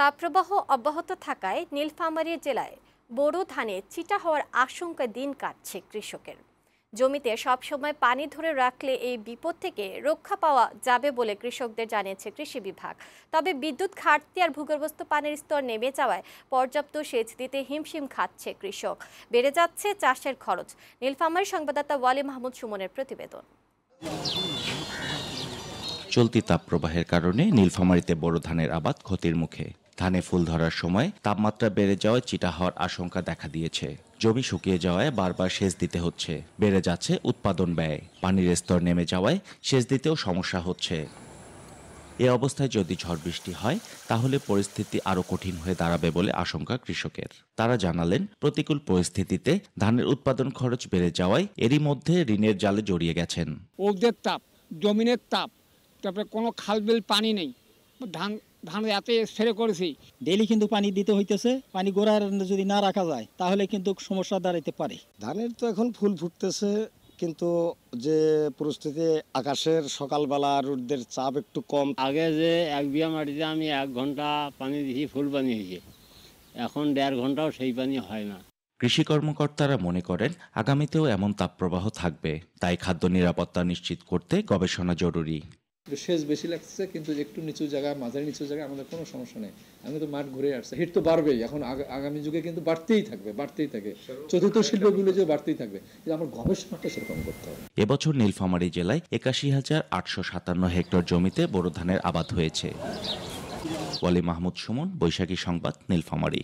তাপপ্রবাহ অব্যাহত থাকায় নীলফামারী জেলায় বোরো ধানে চিটা হওয়ার আশঙ্কায় দিন কাটছে কৃষকের। জমিতে সবসময় পানি ধরে রাখলে এই বিপদ থেকে রক্ষা পাওয়া যাবে বলে কৃষকদের জানিয়েছে কৃষি বিভাগ। তবে বিদ্যুৎ ঘাটতি আর ভূগর্ভস্থ পানির স্তর নেমে যাওয়ায় পর্যাপ্ত সেচ দিতে হিমশিম খাচ্ছে কৃষক। বেড়ে যাচ্ছে চাষের খরচ। নীলফামারী সংবাদদাতা ওয়ালি মাহমুদ সুমনের প্রতিবেদন। চলতি তাপপ্রবাহের কারণে নীলফামারীতে বোরো ধানের আবাদ ক্ষতির মুখে। ধানে ফুল ধরার সময় তাপমাত্রা বেড়ে যাওয়ায় চিটা হওয়ার আশঙ্কা দেখা দিয়েছে। জমি শুকিয়ে যাওয়ায় বারবার সেচ দিতে হচ্ছে। বেড়ে যাচ্ছে উৎপাদন ব্যয়। পানির স্তর নেমে যাওয়ায় সেচ দিতেও সমস্যা হচ্ছে। এ অবস্থায় যদি ঝড় বৃষ্টি হয় তাহলে পরিস্থিতি আরো কঠিন হয়ে দাঁড়াবে বলে আশঙ্কা কৃষকের। তারা জানালেন, প্রতিকূল পরিস্থিতিতে ধানের উৎপাদন খরচ বেড়ে যাওয়ায় এরই মধ্যে ঋণের জালে জড়িয়ে গেছেন। রোদের তাপ, জমিনের তাপ, তারপরে কোনো খালবিল পানি নেই। ধান এত ছেড়ে করেছি, ডেইলি কিন্তু পানি দিতে হইতেছে। পানি গোড়ার যদি না রাখা যায় তাহলে কিন্তু সমস্যা দাঁড়াইতে পারে। ধানের তো এখন ফুল ফুটতেছে, কিন্তু যে পরিস্থিতি আকাশের সকালবেলা রোদের চাপ একটু কম। আগে যে এক বিঘা মাটিতে আমি 1 ঘন্টা পানি দিয়েছি, ফুল পানি হয়েছে, এখন 1.5 ঘন্টাও সেই পানি হয় না। কৃষি কর্মকর্তারা মনে করেন আগামীতেও এমন তাপপ্রবাহ থাকবে। তাই খাদ্য নিরাপত্তা নিশ্চিত করতে গবেষণা জরুরি। সেচ বেশি লাগছে, কিন্তু একটু নিচু জায়গা, মাঝারি নিচু জায়গায় আমাদের কোনো সমস্যা নেই। আমি তো মাঠ ঘুরে আসছি, হিট তো বাড়বেই। এখন আগামী যুগে কিন্তু বাড়তেই থাকে। চতুর্থ শিল্পগুলো যে বাড়তেই থাকবে, আমার গবেষণাটা সেরকম করতে হবে। এবছর নীলফামারী জেলায় ৮১,৮৫৭ হেক্টর জমিতে বোরো ধানের আবাদ হয়েছে। ওয়ালি মাহমুদ সুমন, বৈশাখী সংবাদ, নীলফামারী।